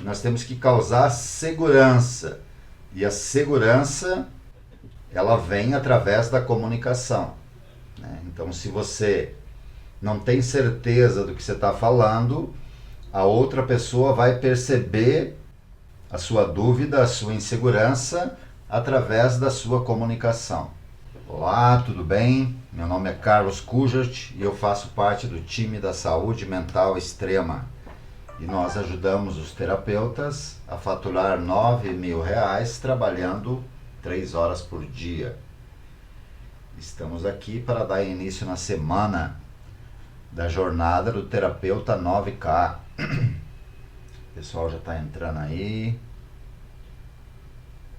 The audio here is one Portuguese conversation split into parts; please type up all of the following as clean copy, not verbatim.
nós temos que causar segurança. E a segurança, ela vem através da comunicação, né? Então, se você não tem certeza do que você está falando, a outra pessoa vai perceber a sua dúvida, a sua insegurança, através da sua comunicação. Olá, tudo bem? Meu nome é Carlos Kujat e eu faço parte do time da saúde mental extrema. E nós ajudamos os terapeutas a faturar R$ 9.000 trabalhando 3 horas por dia. Estamos aqui para dar início na semana da jornada do terapeuta 9K. O pessoal já está entrando aí.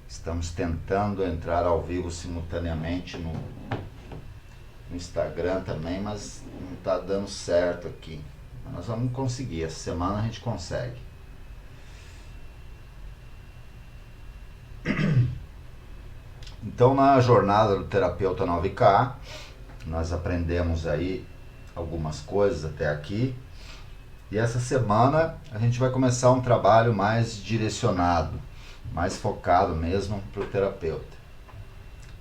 Estamos tentando entrar ao vivo simultaneamente no Instagram também, mas não está dando certo aqui. Nós vamos conseguir, essa semana a gente consegue. Então, na jornada do terapeuta 9K, nós aprendemos aí algumas coisas até aqui. E essa semana a gente vai começar um trabalho mais direcionado, mais focado mesmo para o terapeuta.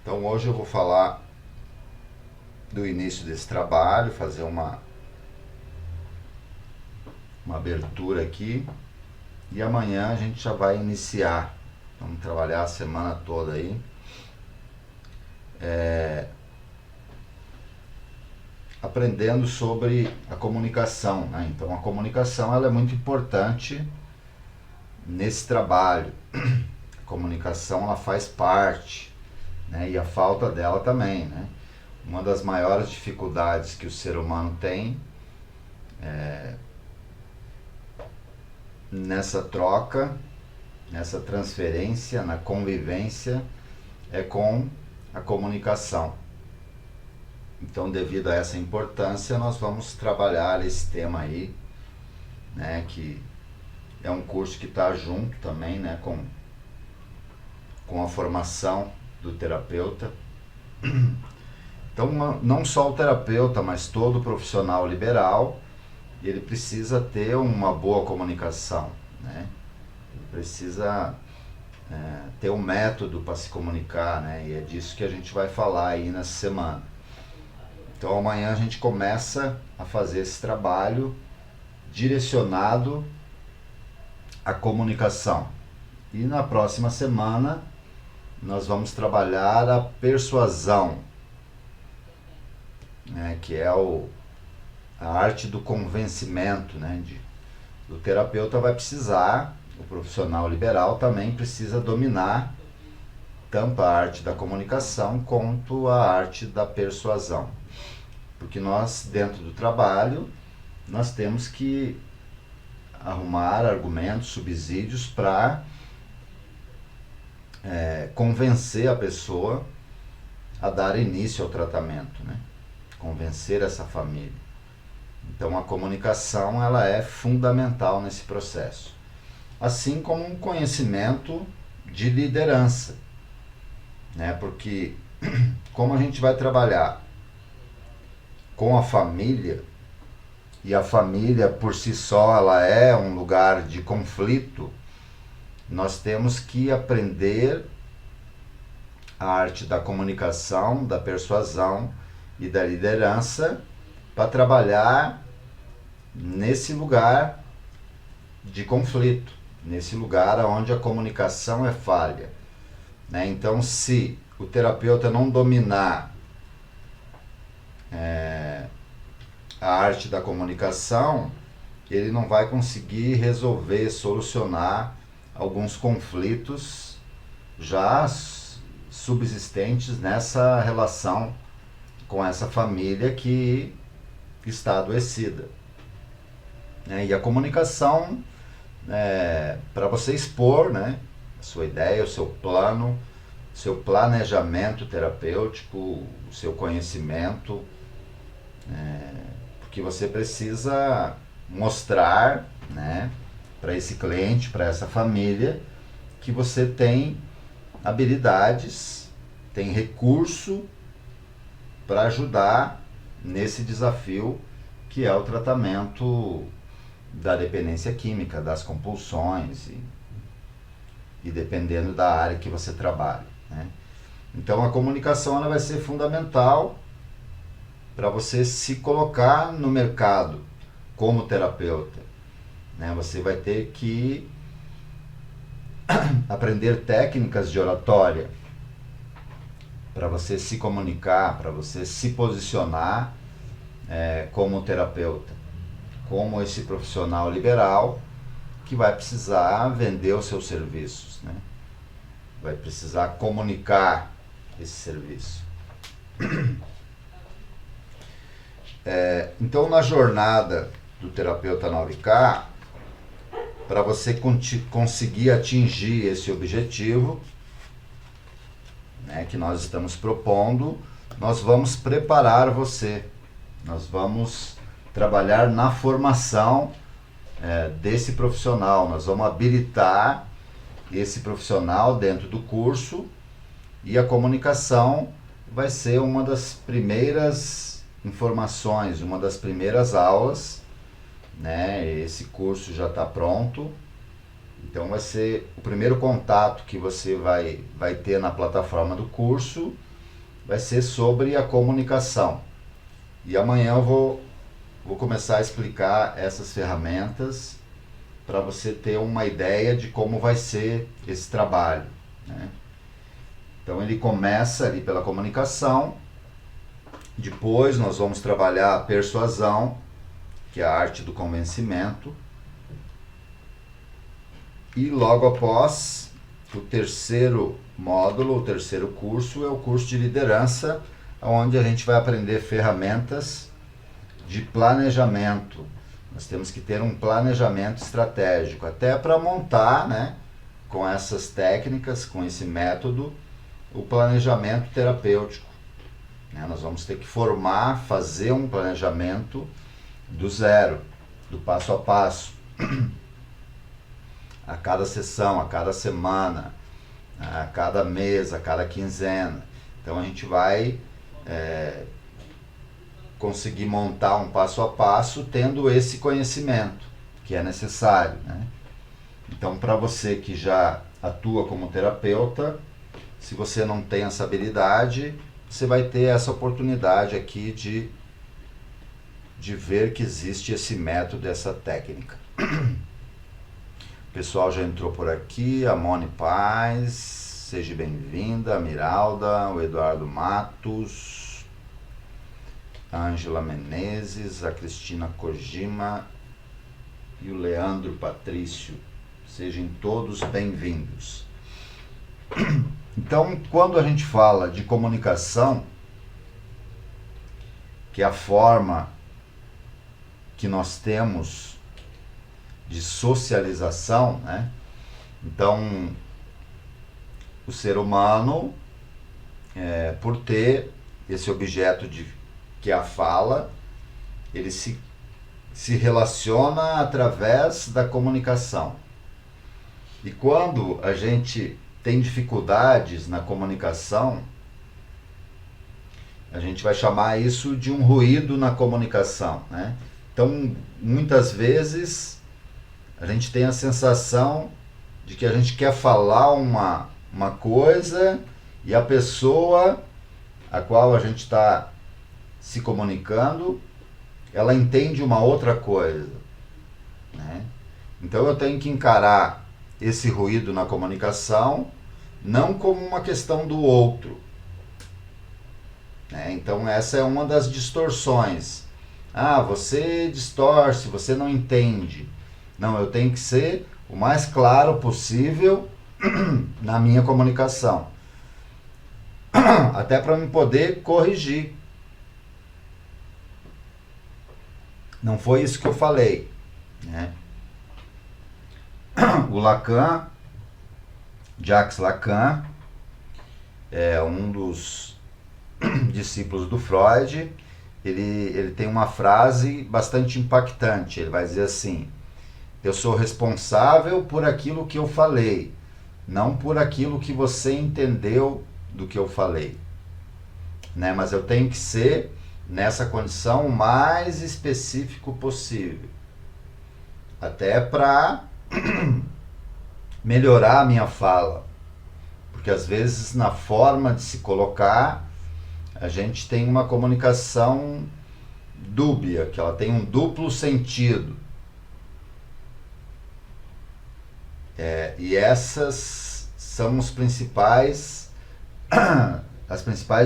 Então hoje eu vou falar do início desse trabalho, fazer uma abertura aqui, e amanhã a gente já vai iniciar. Vamos trabalhar a semana toda aí. Aprendendo sobre a comunicação, né? Então a comunicação ela é muito importante nesse trabalho. A comunicação ela faz parte, né? E a falta dela também, né? Uma das maiores dificuldades que o ser humano tem nessa troca, nessa transferência, na convivência, é com a comunicação. Então, devido a essa importância, nós vamos trabalhar esse tema aí, né, que é um curso que está junto também, né, com a formação do terapeuta. Então, não só o terapeuta, mas todo profissional liberal, ele precisa ter uma boa comunicação, né? Ele precisa ter um método para se comunicar, né? E é disso que a gente vai falar aí nessa semana. Então amanhã a gente começa a fazer esse trabalho direcionado à comunicação. E na próxima semana nós vamos trabalhar a persuasão, né, que é a arte do convencimento, né? O terapeuta vai precisar, o profissional liberal também precisa dominar tanto a arte da comunicação quanto a arte da persuasão. Porque nós, dentro do trabalho, nós temos que arrumar argumentos, subsídios para convencer a pessoa a dar início ao tratamento, né? Convencer essa família. Então a comunicação ela é fundamental nesse processo. Assim como um conhecimento de liderança, né? Porque como a gente vai trabalhar com a família, e a família por si só ela é um lugar de conflito, nós temos que aprender a arte da comunicação, da persuasão e da liderança para trabalhar nesse lugar de conflito, nesse lugar onde a comunicação é falha, né? Então, se o terapeuta não dominar a arte da comunicação, ele não vai conseguir resolver, solucionar alguns conflitos já subsistentes nessa relação com essa família que está adoecida, né? E a comunicação, para você expor, né, a sua ideia, o seu plano, seu planejamento terapêutico, o seu conhecimento, porque você precisa mostrar, né, para esse cliente, para essa família, que você tem habilidades, tem recurso para ajudar nesse desafio que é o tratamento da dependência química, das compulsões e dependendo da área que você trabalha, né? Então a comunicação ela vai ser fundamental para você se colocar no mercado como terapeuta, né? Você vai ter que aprender técnicas de oratória para você se comunicar, para você se posicionar como terapeuta, como esse profissional liberal que vai precisar vender os seus serviços, né? Vai precisar comunicar esse serviço. Então, na jornada do terapeuta 9K, para você conseguir atingir esse objetivo, né, que nós estamos propondo, nós vamos preparar você, nós vamos trabalhar na formação desse profissional, nós vamos habilitar esse profissional dentro do curso, e a comunicação vai ser uma das primeiras informações, uma das primeiras aulas, né? Esse curso já está pronto, então vai ser o primeiro contato que você vai ter na plataforma do curso, vai ser sobre a comunicação. E amanhã eu vou começar a explicar essas ferramentas para você ter uma ideia de como vai ser esse trabalho, né? Então ele começa ali pela comunicação, depois nós vamos trabalhar a persuasão, que é a arte do convencimento, e logo após o terceiro módulo, o terceiro curso, é o curso de liderança, onde a gente vai aprender ferramentas de planejamento. Nós temos que ter um planejamento estratégico, até para montar, né, com essas técnicas, com esse método, o planejamento terapêutico, né? Nós vamos ter que fazer um planejamento do zero, do passo a passo, a cada sessão, a cada semana, a cada mês, a cada quinzena. Então a gente vai conseguir montar um passo a passo tendo esse conhecimento que é necessário, né? Então, para você que já atua como terapeuta, se você não tem essa habilidade, você vai ter essa oportunidade aqui de ver que existe esse método, essa técnica. O pessoal já entrou por aqui, a Mone Paz, seja bem-vinda, a Miralda, o Eduardo Matos, a Ângela Menezes, a Cristina Kojima e o Leandro Patrício. Sejam todos bem-vindos. Então, quando a gente fala de comunicação, que é a forma que nós temos de socialização, né? Então, o ser humano, por ter esse objeto que é a fala, ele se relaciona através da comunicação. E quando a gente tem dificuldades na comunicação, a gente vai chamar isso de um ruído na comunicação, né? Então, muitas vezes, a gente tem a sensação de que a gente quer falar uma coisa e a pessoa a qual a gente está se comunicando, ela entende uma outra coisa, né? Então, eu tenho que encarar esse ruído na comunicação não como uma questão do outro, né? Então essa é uma das distorções. Você distorce, você não entende. Não, eu tenho que ser o mais claro possível na minha comunicação, até para me poder corrigir. Não foi isso que eu falei, né? O Lacan, Jacques Lacan, é um dos discípulos do Freud. Ele tem uma frase bastante impactante. Ele vai dizer assim: eu sou responsável por aquilo que eu falei, não por aquilo que você entendeu do que eu falei, né? Mas eu tenho que ser, nessa condição, o mais específico possível. até para melhorar a minha fala, porque às vezes na forma de se colocar a gente tem uma comunicação dúbia, que ela tem um duplo sentido. E essas são as principais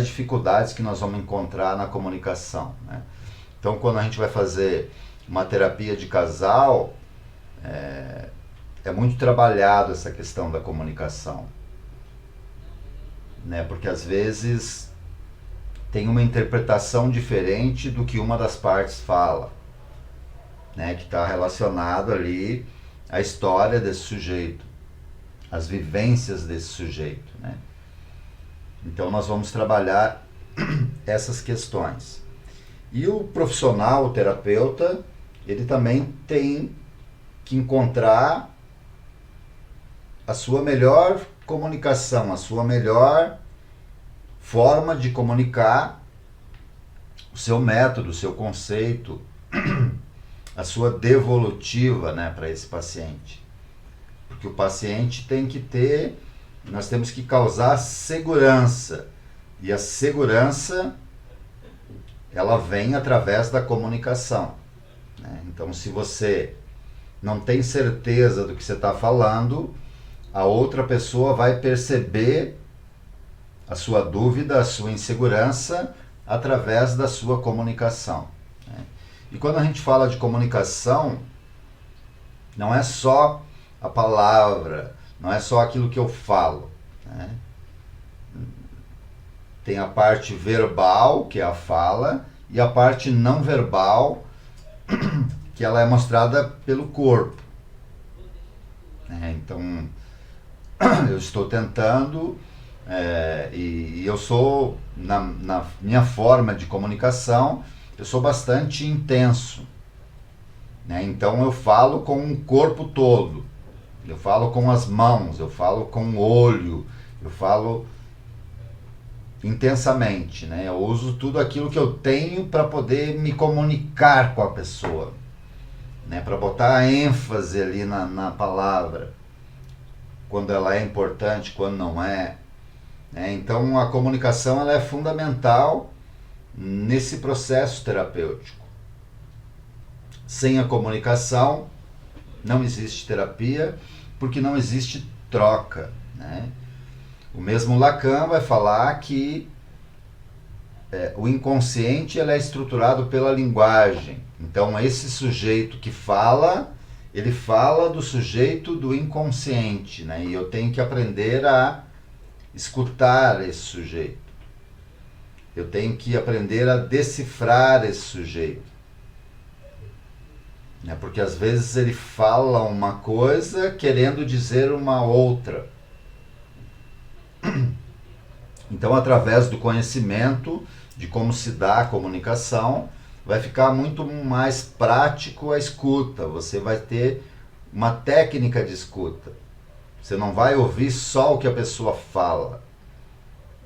dificuldades que nós vamos encontrar na comunicação, né? Então, quando a gente vai fazer uma terapia de casal, é muito trabalhado essa questão da comunicação, né? Porque às vezes tem uma interpretação diferente do que uma das partes fala, né? Que está relacionado ali à história desse sujeito, às vivências desse sujeito, né? Então nós vamos trabalhar essas questões. E o profissional, o terapeuta, ele também tem que encontrar a sua melhor comunicação, a sua melhor forma de comunicar, o seu método, o seu conceito, a sua devolutiva, né, para esse paciente. Porque o paciente tem que ter, nós temos que causar segurança. E a segurança, ela vem através da comunicação, né? Então, se você não tem certeza do que você está falando, a outra pessoa vai perceber a sua dúvida, a sua insegurança através da sua comunicação, né? E quando a gente fala de comunicação, não é só a palavra, não é só aquilo que eu falo, né? Tem a parte verbal, que é a fala, e a parte não verbal, que ela é mostrada pelo corpo, né? Então, eu estou tentando, e eu sou, na minha forma de comunicação, eu sou bastante intenso, né? Então eu falo com o corpo todo, eu falo com as mãos, eu falo com o olho, eu falo intensamente, né? Eu uso tudo aquilo que eu tenho para poder me comunicar com a pessoa, né? Para botar a ênfase ali na palavra, quando ela é importante, quando não é, né? Então a comunicação, ela é fundamental nesse processo terapêutico. Sem a comunicação não existe terapia, porque não existe troca, né? O mesmo Lacan vai falar que o inconsciente, ele é estruturado pela linguagem. Então esse sujeito que fala, ele fala do sujeito do inconsciente, né? E eu tenho que aprender a escutar esse sujeito. Eu tenho que aprender a decifrar esse sujeito, né? Porque às vezes ele fala uma coisa querendo dizer uma outra. Então, através do conhecimento de como se dá a comunicação, vai ficar muito mais prático a escuta. Você vai ter uma técnica de escuta. Você não vai ouvir só o que a pessoa fala,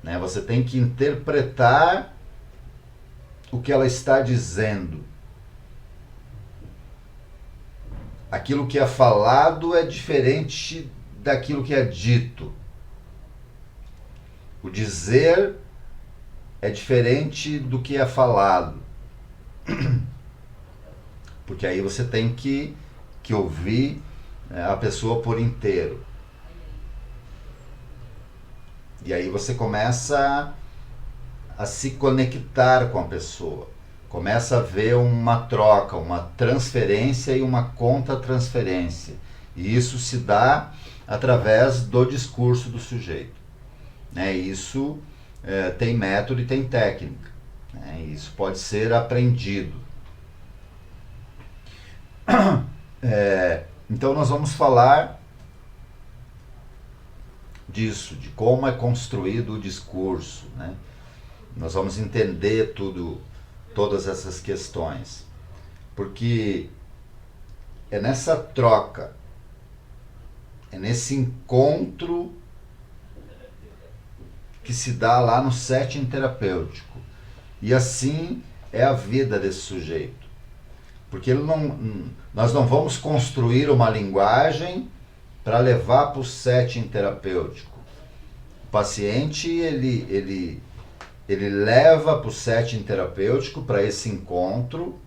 né? Você tem que interpretar o que ela está dizendo. Aquilo que é falado é diferente daquilo que é dito. O dizer é diferente do que é falado. Porque aí você tem que ouvir a pessoa por inteiro. E aí você começa a se conectar com a pessoa. Começa a ver uma troca, uma transferência e uma contra-transferência. E isso se dá através do discurso do sujeito, né? Isso tem método e tem técnica, né? Isso pode ser aprendido. Então nós vamos falar disso, de como é construído o discurso, né? Nós vamos entender todas essas questões, porque é nessa troca, é nesse encontro que se dá lá no setting terapêutico. E assim é a vida desse sujeito. Porque nós não vamos construir uma linguagem para levar para o setting terapêutico. O paciente, ele leva para o setting terapêutico, para esse encontro,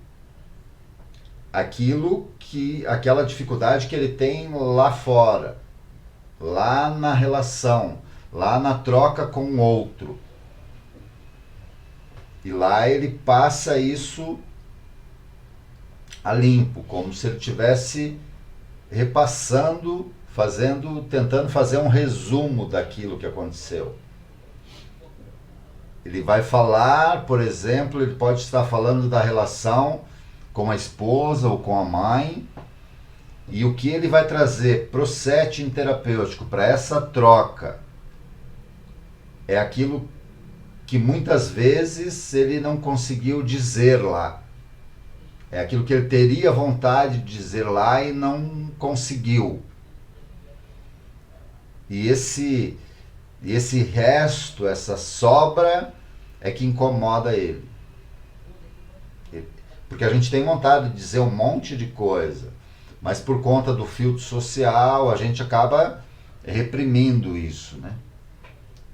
aquela dificuldade que ele tem lá fora, lá na relação, lá na troca com o outro. E lá ele passa isso a limpo, como se ele estivesse repassando, tentando fazer um resumo daquilo que aconteceu. Ele vai falar, por exemplo, ele pode estar falando da relação com a esposa ou com a mãe, e o que ele vai trazer para o setting terapêutico, para essa troca, é aquilo que muitas vezes ele não conseguiu dizer lá. É aquilo que ele teria vontade de dizer lá e não conseguiu. E esse resto, essa sobra, é que incomoda ele. Porque a gente tem vontade de dizer um monte de coisa, mas por conta do filtro social, a gente acaba reprimindo isso, né?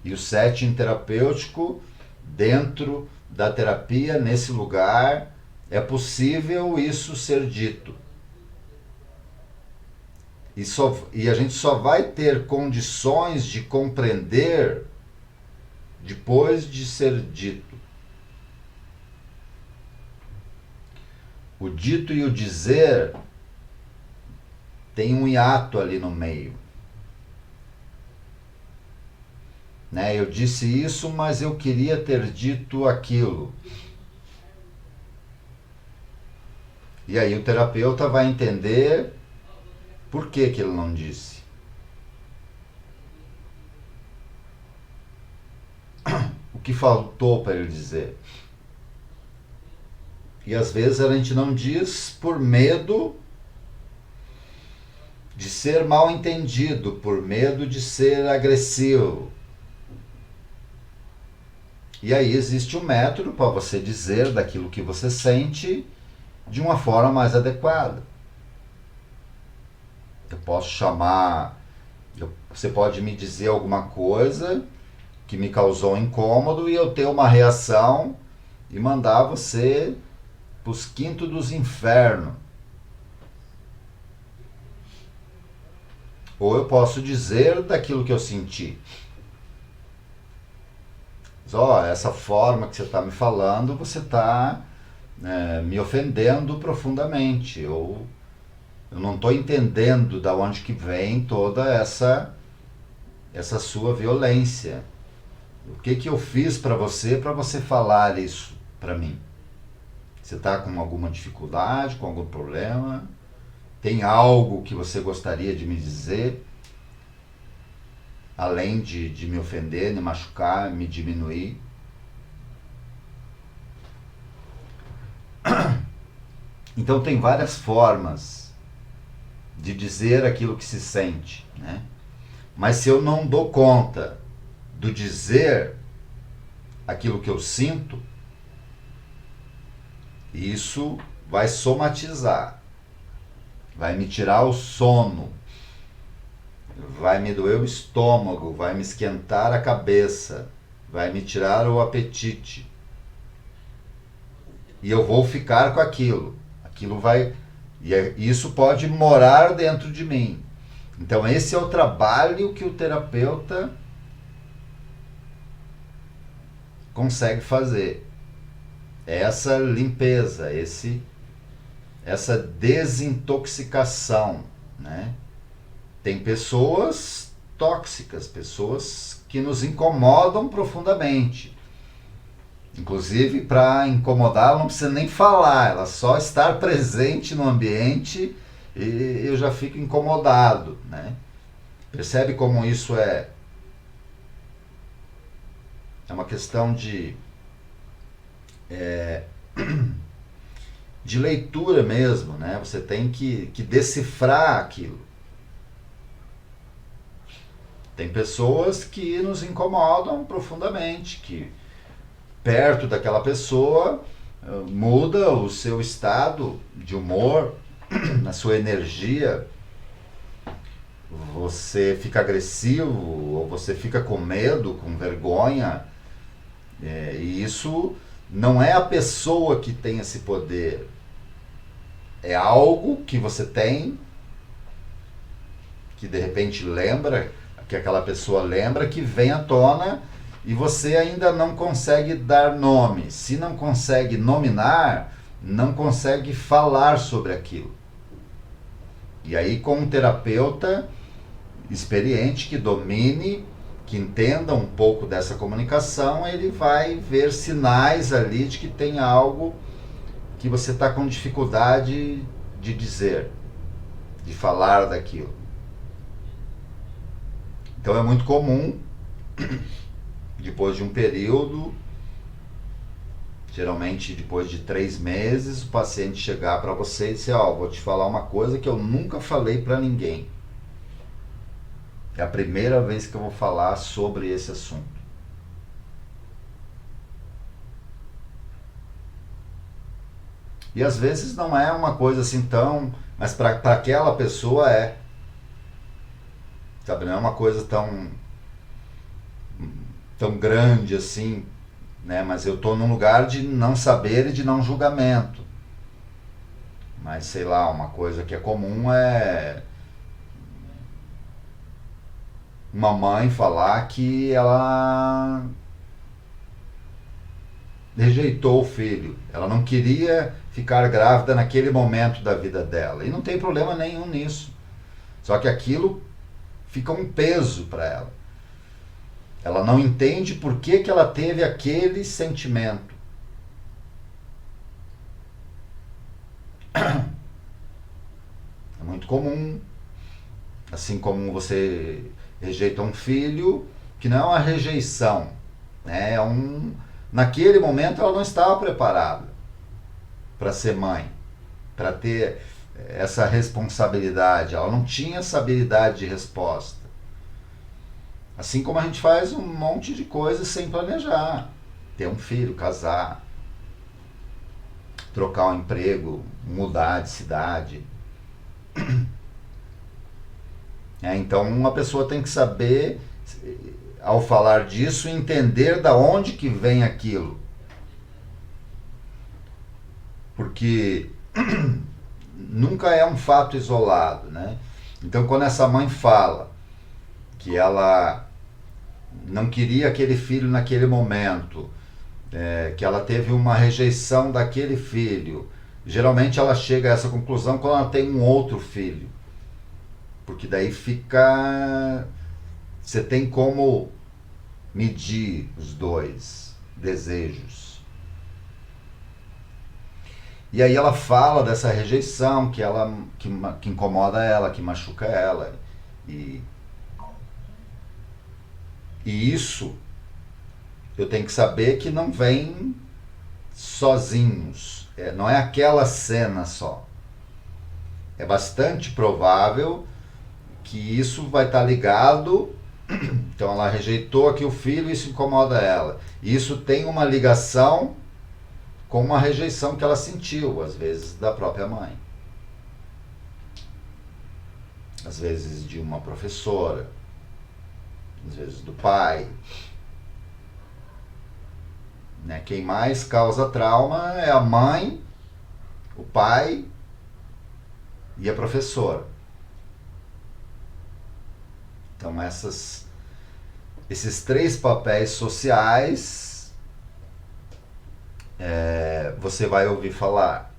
E o setting terapêutico, dentro da terapia, nesse lugar, é possível isso ser dito. E a gente só vai ter condições de compreender depois de ser dito. O dito e o dizer tem um hiato ali no meio. Né? Eu disse isso, mas eu queria ter dito aquilo. E aí o terapeuta vai entender por que ele não disse. O que faltou para ele dizer. E às vezes a gente não diz por medo de ser mal entendido, por medo de ser agressivo. E aí existe um método para você dizer daquilo que você sente de uma forma mais adequada. Eu posso chamar, você pode me dizer alguma coisa que me causou incômodo e eu ter uma reação e mandar você para os quintos dos infernos. Ou eu posso dizer daquilo que eu senti. Mas, essa forma que você está me falando, você está me ofendendo profundamente. Ou eu não estou entendendo de onde que vem toda essa sua violência. O que eu fiz para você falar isso para mim? Você está com alguma dificuldade, com algum problema? Tem algo que você gostaria de me dizer? Além de me ofender, me machucar, me diminuir? Então tem várias formas de dizer aquilo que se sente, né? Mas se eu não dou conta do dizer aquilo que eu sinto, isso vai somatizar, vai me tirar o sono, vai me doer o estômago, vai me esquentar a cabeça, vai me tirar o apetite. E eu vou ficar com aquilo. Aquilo vai... E isso pode morar dentro de mim. Então esse é o trabalho que o terapeuta consegue fazer. Essa limpeza, essa desintoxicação, né? Tem pessoas tóxicas, pessoas que nos incomodam profundamente. Inclusive, para incomodar, ela não precisa nem falar, ela só estar presente no ambiente e eu já fico incomodado, né? Percebe como isso é uma questão de leitura mesmo, né? Você tem que decifrar aquilo. Tem pessoas que nos incomodam profundamente, que perto daquela pessoa muda o seu estado de humor, a sua energia, você fica agressivo, ou você fica com medo, com vergonha, e isso não é a pessoa que tem esse poder, é algo que você tem, que de repente lembra, que aquela pessoa lembra, que vem à tona e você ainda não consegue dar nome. Se não consegue nominar, não consegue falar sobre aquilo. E aí, com um terapeuta experiente que domine, que entenda um pouco dessa comunicação, ele vai ver sinais ali de que tem algo que você está com dificuldade de dizer, de falar daquilo. Então é muito comum, depois de um período, geralmente depois de 3 meses, o paciente chegar para você e dizer, vou te falar uma coisa que eu nunca falei para ninguém. É a primeira vez que eu vou falar sobre esse assunto. E às vezes não é uma coisa assim tão... Mas para aquela pessoa é. Sabe, não é uma coisa tão grande assim, né? Mas eu estou num lugar de não saber e de não julgamento. Mas sei lá, uma coisa que é comum é uma mãe falar que ela rejeitou o filho. Ela não queria ficar grávida naquele momento da vida dela. E não tem problema nenhum nisso. Só que aquilo fica um peso para ela. Ela não entende por que ela teve aquele sentimento. É muito comum. Assim como você rejeita um filho, que não é uma rejeição, né? Naquele momento ela não estava preparada para ser mãe, para ter essa responsabilidade. Ela não tinha essa habilidade de resposta. Assim como a gente faz um monte de coisas sem planejar. Ter um filho, casar, trocar um emprego, mudar de cidade. Então uma pessoa tem que saber, ao falar disso, entender da onde que vem aquilo. Porque nunca é um fato isolado, né? Então quando essa mãe fala que ela não queria aquele filho naquele momento, que ela teve uma rejeição daquele filho, geralmente ela chega a essa conclusão quando ela tem um outro filho. Porque daí fica... Você tem como medir os dois desejos. E aí ela fala dessa rejeição que incomoda ela, que machuca ela. E isso eu tenho que saber que não vem sozinhos. Não é aquela cena só. É bastante provável que isso vai estar ligado. Então ela rejeitou aqui o filho e isso incomoda ela. E isso tem uma ligação com uma rejeição que ela sentiu, às vezes da própria mãe, às vezes de uma professora, às vezes do pai. Quem mais causa trauma é a mãe, o pai e a professora. Então esses 3 papéis sociais você vai ouvir falar.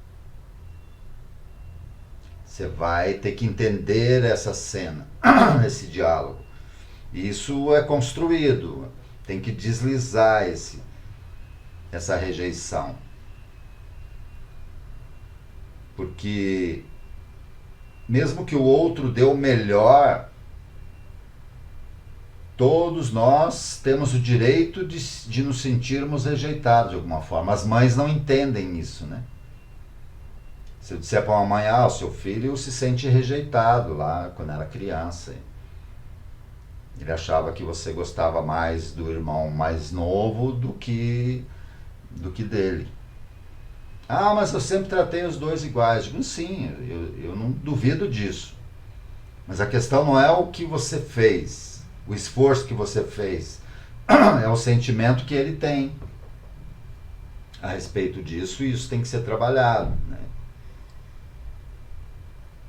Você vai ter que entender essa cena, esse diálogo. Isso é construído. Tem que deslizar essa rejeição. Porque mesmo que o outro dê o melhor, todos nós temos o direito de nos sentirmos rejeitados de alguma forma. As mães não entendem isso, né? Se eu disser para uma mãe, o seu filho se sente rejeitado lá quando era criança. Ele achava que você gostava mais do irmão mais novo do que dele. Ah, mas eu sempre tratei os dois iguais. Digo, sim, eu não duvido disso. Mas a questão não é o que você fez, o esforço que você fez. É o sentimento que ele tem a respeito disso, e isso tem que ser trabalhado, né?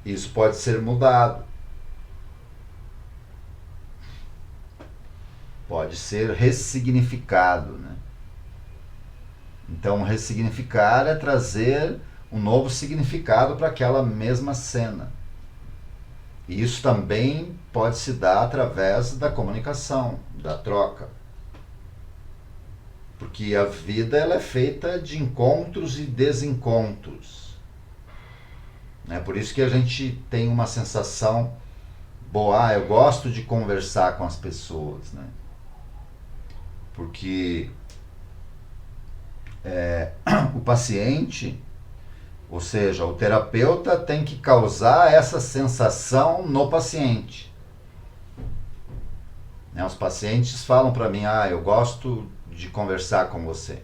Isso pode ser mudado, pode ser ressignificado, né? Então, ressignificar é trazer um novo significado para aquela mesma cena. E isso também pode se dar através da comunicação, da troca. Porque a vida ela é feita de encontros e desencontros. É por isso que a gente tem uma sensação boa, eu gosto de conversar com as pessoas, né? Porque o paciente, ou seja, o terapeuta tem que causar essa sensação no paciente. Né? Os pacientes falam para mim, eu gosto de conversar com você.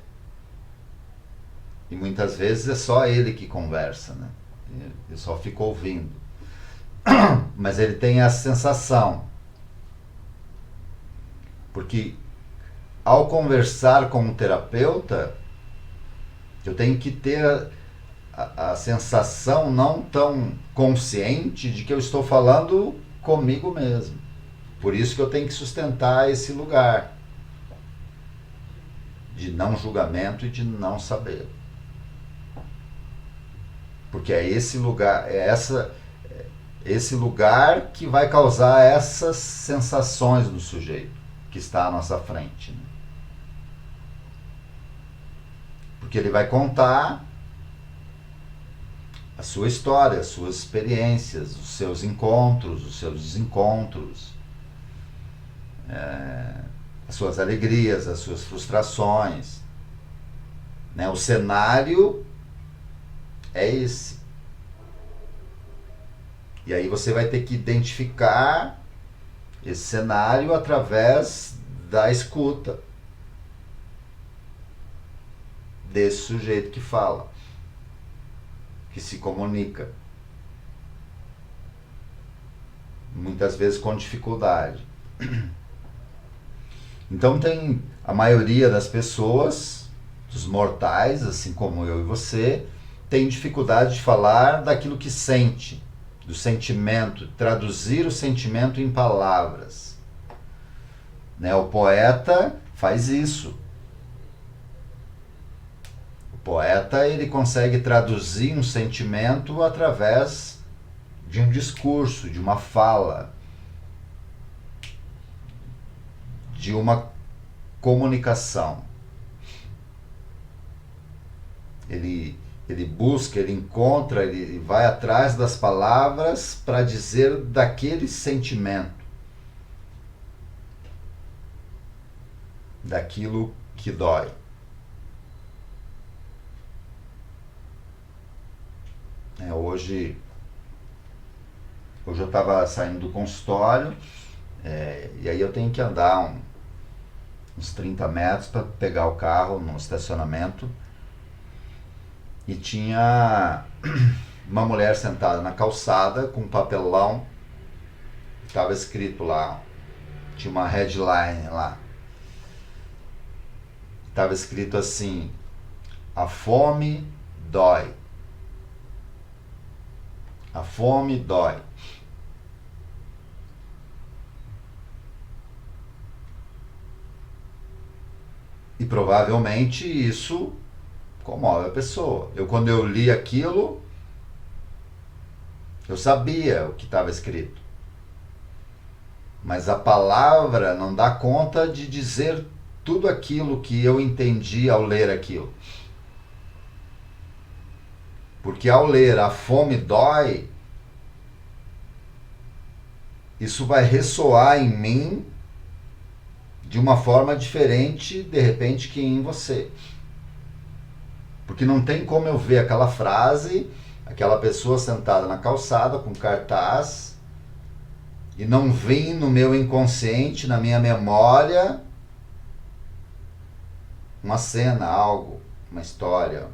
E muitas vezes é só ele que conversa, né? Eu só fico ouvindo. Mas ele tem essa sensação. Porque ao conversar com um terapeuta, eu tenho que ter a sensação não tão consciente de que eu estou falando comigo mesmo. Por isso que eu tenho que sustentar esse lugar de não julgamento e de não saber. Porque é esse lugar, esse lugar que vai causar essas sensações no sujeito que está à nossa frente. Né? Porque ele vai contar a sua história, as suas experiências, os seus encontros, os seus desencontros, as suas alegrias, as suas frustrações. Né? O cenário é esse. E aí você vai ter que identificar esse cenário através da escuta desse sujeito que fala, que se comunica. Muitas vezes com dificuldade. Então tem a maioria das pessoas, dos mortais, assim como eu e você, tem dificuldade de falar daquilo que sente, do sentimento, traduzir o sentimento em palavras. Né? O poeta faz isso. O poeta ele consegue traduzir um sentimento através de um discurso, de uma fala, de uma comunicação. Ele busca, ele encontra, ele vai atrás das palavras para dizer daquele sentimento, daquilo que dói. Hoje eu estava saindo do consultório, e aí eu tenho que andar uns 30 metros para pegar o carro no estacionamento. E tinha uma mulher sentada na calçada com um papelão, estava escrito lá, tinha uma headline lá, estava escrito assim: a fome dói. A fome dói. E provavelmente isso comove a pessoa. Quando eu li aquilo, eu sabia o que estava escrito. Mas a palavra não dá conta de dizer tudo aquilo que eu entendi ao ler aquilo. Porque ao ler a fome dói, isso vai ressoar em mim de uma forma diferente, de repente, que em você. Porque não tem como eu ver aquela frase, aquela pessoa sentada na calçada com cartaz, e não vir no meu inconsciente, na minha memória, uma cena, algo, uma história,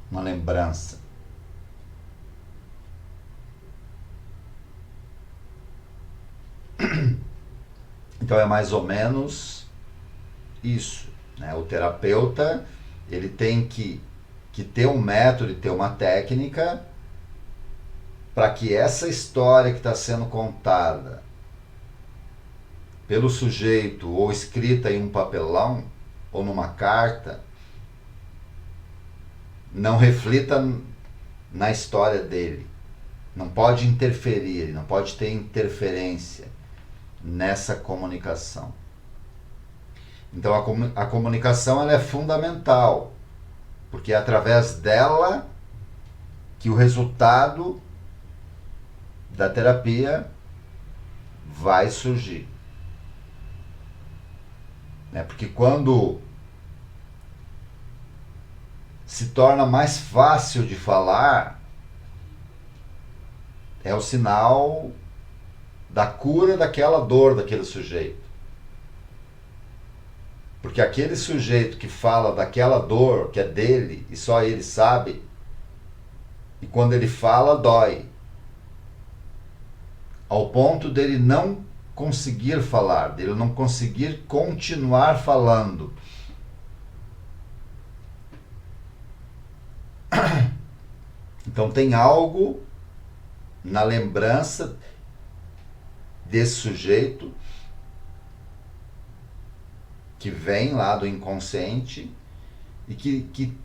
uma lembrança. Então é mais ou menos isso, né? O terapeuta, ele tem que ter um método e ter uma técnica para que essa história que está sendo contada pelo sujeito ou escrita em um papelão ou numa carta não reflita na história dele. Não pode interferir, não pode ter interferência nessa comunicação. Então a comunicação ela é fundamental, porque é através dela que o resultado da terapia vai surgir. Porque quando se torna mais fácil de falar, é o sinal da cura daquela dor daquele sujeito. Porque aquele sujeito que fala daquela dor que é dele e só ele sabe, e quando ele fala, dói. Ao ponto dele não conseguir falar, dele não conseguir continuar falando. Então tem algo na lembrança desse sujeito que vem lá do inconsciente e que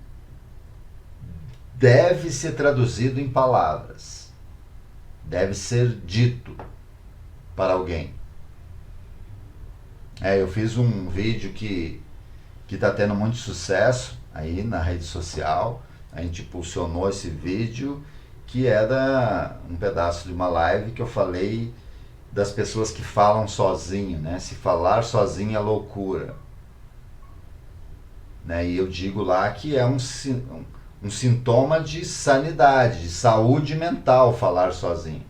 deve ser traduzido em palavras, deve ser dito para alguém. Eu fiz um vídeo que está tendo muito sucesso aí na rede social. A gente impulsionou esse vídeo, que era um pedaço de uma live que eu falei das pessoas que falam sozinho, né? Se falar sozinho é loucura. E eu digo lá que é um sintoma de sanidade, de saúde mental falar sozinho.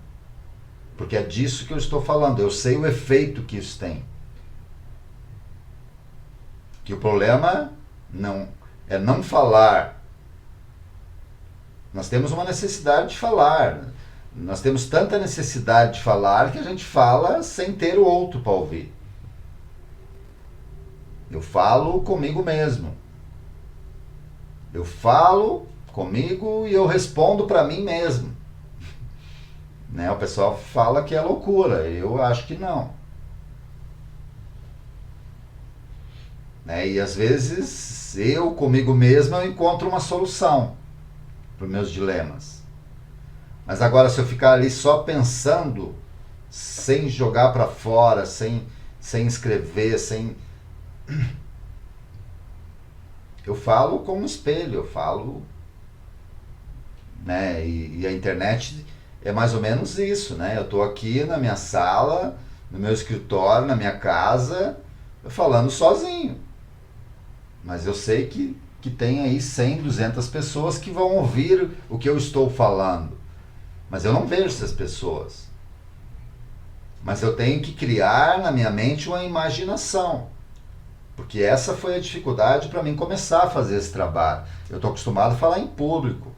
Porque é disso que eu estou falando, eu sei o efeito que isso tem. Que o problema é não falar. Nós temos uma necessidade de falar. Nós temos tanta necessidade de falar que a gente fala sem ter o outro para ouvir. Eu falo comigo mesmo. Eu falo comigo e eu respondo para mim mesmo. O pessoal fala que é loucura, eu acho que não. E às vezes eu comigo mesmo eu encontro uma solução para os meus dilemas. Mas agora se eu ficar ali só pensando, sem jogar para fora, sem escrever, eu falo como um espelho, eu falo, e a internet é mais ou menos isso, Eu estou aqui na minha sala, no meu escritório, na minha casa, falando sozinho. Mas eu sei que tem aí 100, 200 pessoas que vão ouvir o que eu estou falando. Mas eu não vejo essas pessoas. Mas eu tenho que criar na minha mente uma imaginação. Porque essa foi a dificuldade para mim começar a fazer esse trabalho. Eu estou acostumado a falar em público.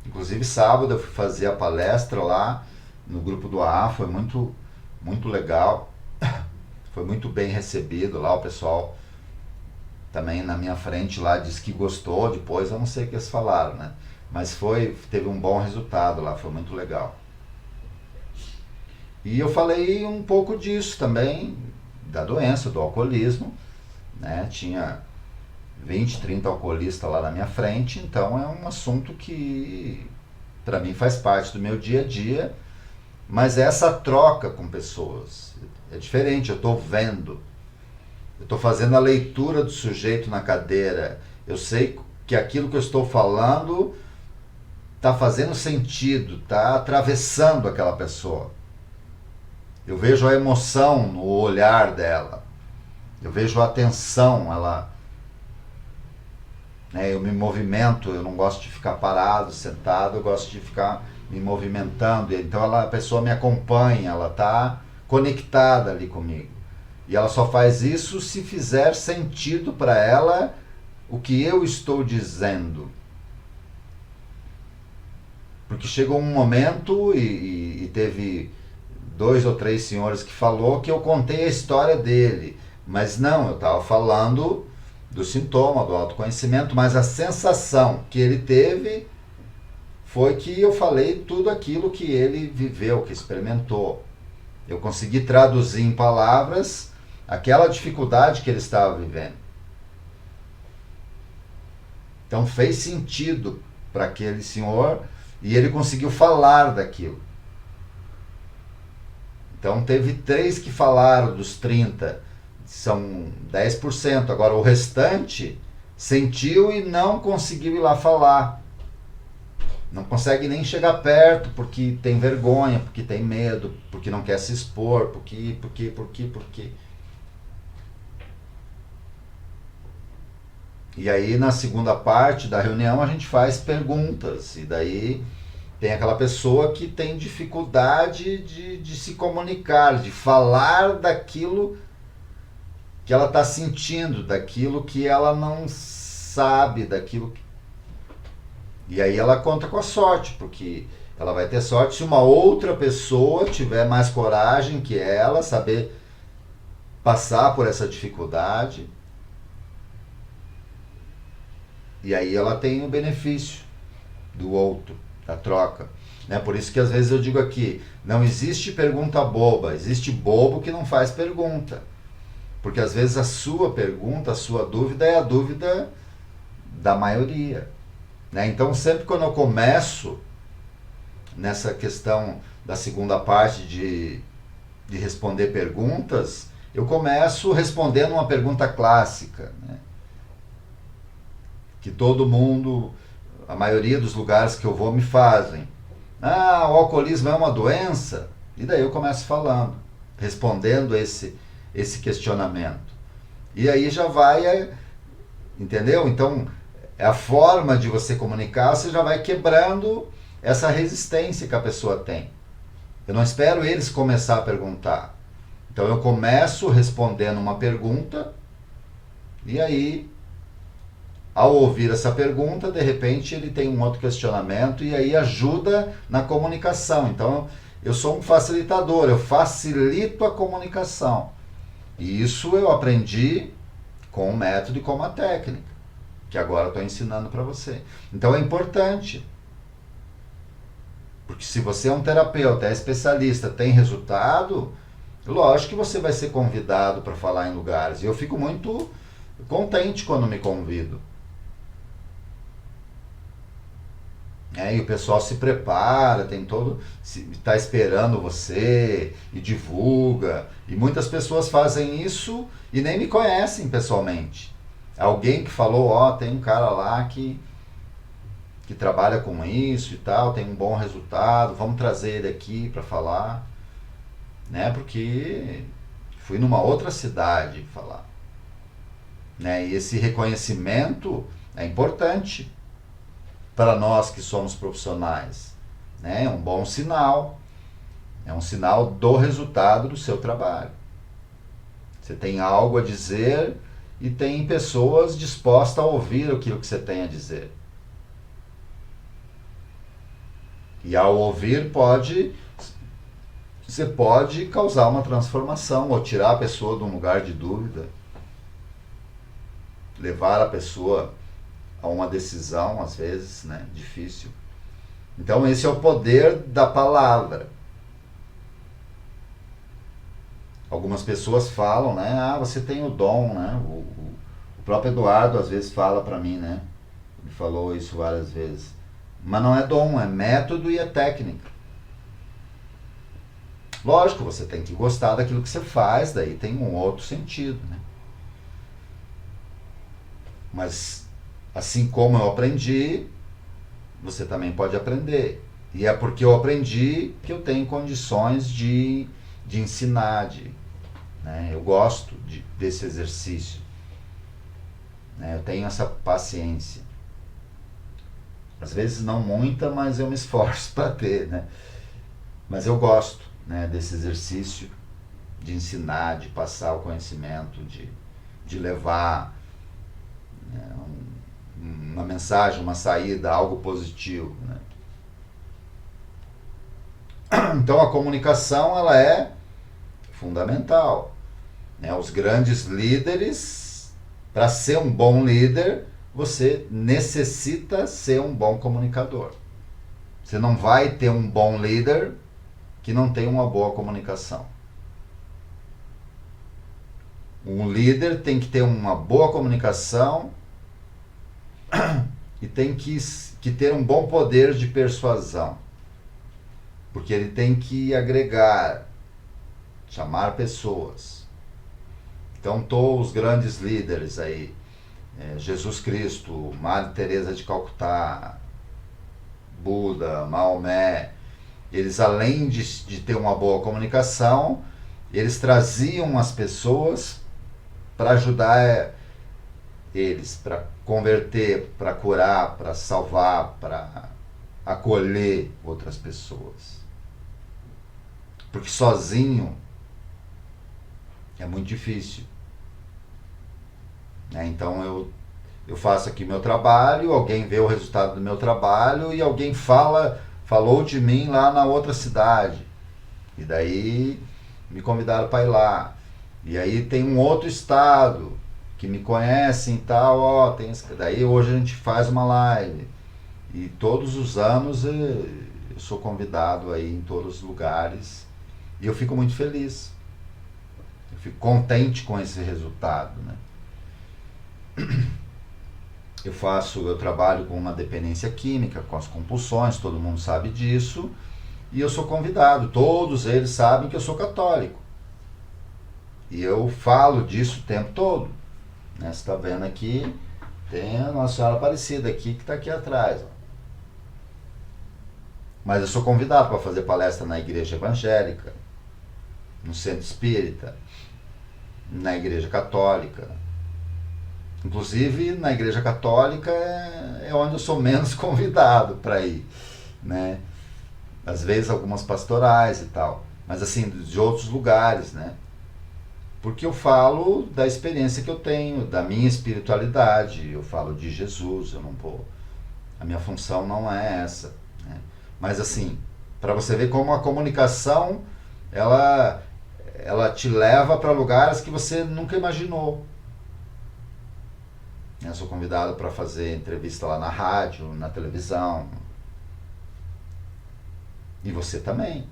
Inclusive sábado eu fui fazer a palestra lá no grupo do AA, foi muito, muito legal. Foi muito bem recebido lá, o pessoal também na minha frente lá disse que gostou, depois eu não sei o que eles falaram, Mas teve um bom resultado lá, foi muito legal. E eu falei um pouco disso também, da doença, do alcoolismo, Tinha 20, 30 alcoolistas lá na minha frente, então é um assunto que para mim faz parte do meu dia a dia, mas essa troca com pessoas é diferente, eu estou vendo. Eu estou fazendo a leitura do sujeito na cadeira. Eu sei que aquilo que eu estou falando está fazendo sentido, está atravessando aquela pessoa. Eu vejo a emoção no olhar dela. Eu vejo a atenção, eu me movimento, eu não gosto de ficar parado, sentado, eu gosto de ficar me movimentando. Então a pessoa me acompanha, ela está conectada ali comigo. E ela só faz isso se fizer sentido para ela o que eu estou dizendo. Porque chegou um momento e teve 2 ou 3 senhores que falou que eu contei a história dele. Mas não, eu estava falando do sintoma, do autoconhecimento, mas a sensação que ele teve foi que eu falei tudo aquilo que ele viveu, que experimentou. Eu consegui traduzir em palavras aquela dificuldade que ele estava vivendo. Então fez sentido para aquele senhor e ele conseguiu falar daquilo. Então teve 3 que falaram dos 30, são 10%. Agora o restante sentiu e não conseguiu ir lá falar. Não consegue nem chegar perto porque tem vergonha, porque tem medo, porque não quer se expor, porque. E aí na segunda parte da reunião a gente faz perguntas, e daí tem aquela pessoa que tem dificuldade de se comunicar, de falar daquilo que ela está sentindo, daquilo que ela não sabe, daquilo que... E aí ela conta com a sorte, porque ela vai ter sorte se uma outra pessoa tiver mais coragem que ela, saber passar por essa dificuldade. E aí ela tem o benefício do outro, da troca. Né? Por isso que às vezes eu digo aqui, não existe pergunta boba, existe bobo que não faz pergunta. Porque às vezes a sua pergunta, a sua dúvida é a dúvida da maioria. Né? Então sempre quando eu começo nessa questão da segunda parte de responder perguntas, eu começo respondendo uma pergunta clássica, né? Que todo mundo, a maioria dos lugares que eu vou me fazem. Ah, o alcoolismo é uma doença? E daí eu começo falando, respondendo esse questionamento. E aí já vai, entendeu? Então, é a forma de você comunicar, você já vai quebrando essa resistência que a pessoa tem. Eu não espero eles começar a perguntar. Então eu começo respondendo uma pergunta, e aí, ao ouvir essa pergunta, de repente ele tem um outro questionamento, e aí ajuda na comunicação. Então eu sou um facilitador, eu facilito a comunicação. E isso eu aprendi com o método e com a técnica, que agora estou ensinando para você. Então é importante. Porque se você é um terapeuta, é especialista, tem resultado, lógico que você vai ser convidado para falar em lugares. E eu fico muito contente quando me convido. E o pessoal se prepara, tem todo, está esperando você e divulga. E muitas pessoas fazem isso e nem me conhecem pessoalmente. Alguém que falou, ó, tem um cara lá que trabalha com isso e tal, tem um bom resultado, vamos trazer ele aqui para falar, né? Porque fui numa outra cidade falar, né? E esse reconhecimento é importante para nós que somos profissionais, né? É um bom sinal, é um sinal do resultado do seu trabalho. Você tem algo a dizer e tem pessoas dispostas a ouvir aquilo que você tem a dizer. E ao ouvir você pode causar uma transformação ou tirar a pessoa de um lugar de dúvida, levar a pessoa a uma decisão, às vezes, né, difícil. Então esse é o poder da palavra. Algumas pessoas falam, né, você tem o dom, né? O próprio Eduardo às vezes fala para mim, né? Ele falou isso várias vezes. Mas não é dom, é método e é técnica. Lógico, você tem que gostar daquilo que você faz, daí tem um outro sentido, né? Mas assim como eu aprendi, você também pode aprender. E é porque eu aprendi que eu tenho condições de ensinar, né? Eu gosto desse exercício, né? Eu tenho essa paciência. Às vezes não muita, mas eu me esforço para ter, né? Mas eu gosto, né, desse exercício de ensinar, de passar o conhecimento, de levar, né, uma mensagem, uma saída, algo positivo, né? Então a comunicação ela é fundamental, né? Os grandes líderes, para ser um bom líder, você necessita ser um bom comunicador. Você não vai ter um bom líder que não tem uma boa comunicação. Um líder tem que ter uma boa comunicação e tem que ter um bom poder de persuasão. Porque ele tem que agregar, chamar pessoas. Então, os grandes líderes aí, Jesus Cristo, Madre Teresa de Calcutá, Buda, Maomé, eles além de ter uma boa comunicação, eles traziam as pessoas para ajudar eles, para converter, para curar, para salvar, para acolher outras pessoas. Porque sozinho é muito difícil. Então eu faço aqui meu trabalho, alguém vê o resultado do meu trabalho e alguém falou de mim lá na outra cidade. E daí me convidaram para ir lá. E aí tem um outro estado que me conhecem e tal, daí hoje a gente faz uma live. E todos os anos eu sou convidado aí em todos os lugares. E eu fico muito feliz. Eu fico contente com esse resultado, né? Eu trabalho com uma dependência química, com as compulsões, todo mundo sabe disso. E eu sou convidado, todos eles sabem que eu sou católico. E eu falo disso o tempo todo. Você está vendo aqui, tem a Nossa Senhora Aparecida aqui, que está aqui atrás. Mas eu sou convidado para fazer palestra na igreja evangélica, no centro espírita, na igreja católica. Inclusive, na igreja católica é onde eu sou menos convidado para ir, né? Às vezes algumas pastorais e tal, mas assim, de outros lugares, né? Porque eu falo da experiência que eu tenho, da minha espiritualidade, eu falo de Jesus, a minha função não é essa, né? Mas assim, para você ver como a comunicação, ela te leva para lugares que você nunca imaginou. Eu sou convidado para fazer entrevista lá na rádio, na televisão. E você também.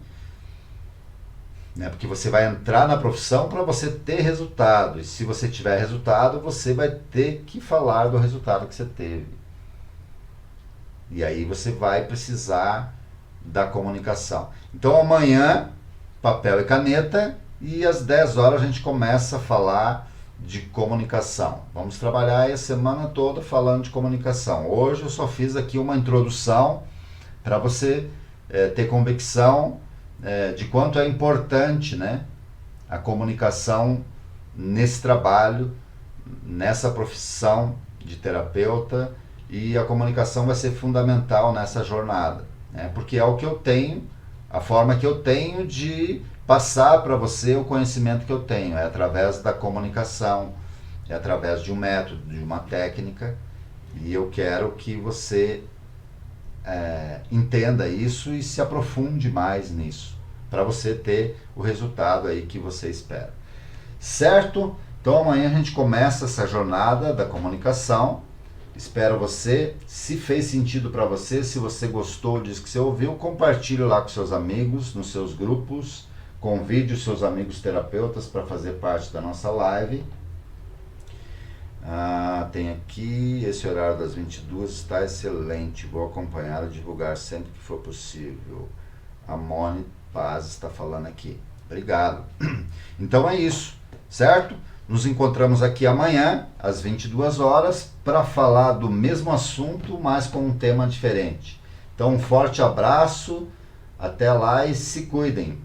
Porque você vai entrar na profissão para você ter resultado. E se você tiver resultado, você vai ter que falar do resultado que você teve. E aí você vai precisar da comunicação. Então amanhã, papel e caneta, e às 10 horas a gente começa a falar de comunicação. Vamos trabalhar a semana toda falando de comunicação. Hoje eu só fiz aqui uma introdução para você ter convicção de quanto é importante, né, a comunicação nesse trabalho, nessa profissão de terapeuta, e a comunicação vai ser fundamental nessa jornada, né, porque é o que eu tenho, a forma que eu tenho de passar para você o conhecimento que eu tenho, é através da comunicação, é através de um método, de uma técnica, e eu quero que você entenda isso e se aprofunde mais nisso, para você ter o resultado aí que você espera. Certo? Então amanhã a gente começa essa jornada da comunicação. Espero você. Se fez sentido para você, se você gostou disso que você ouviu, compartilhe lá com seus amigos, nos seus grupos, convide os seus amigos terapeutas para fazer parte da nossa live. Tem aqui, esse horário das 22 está excelente, vou acompanhar e divulgar sempre que for possível. A Mone Paz está falando aqui. Obrigado. Então é isso, certo? Nos encontramos aqui amanhã, às 22 horas, para falar do mesmo assunto, mas com um tema diferente. Então um forte abraço, até lá e se cuidem.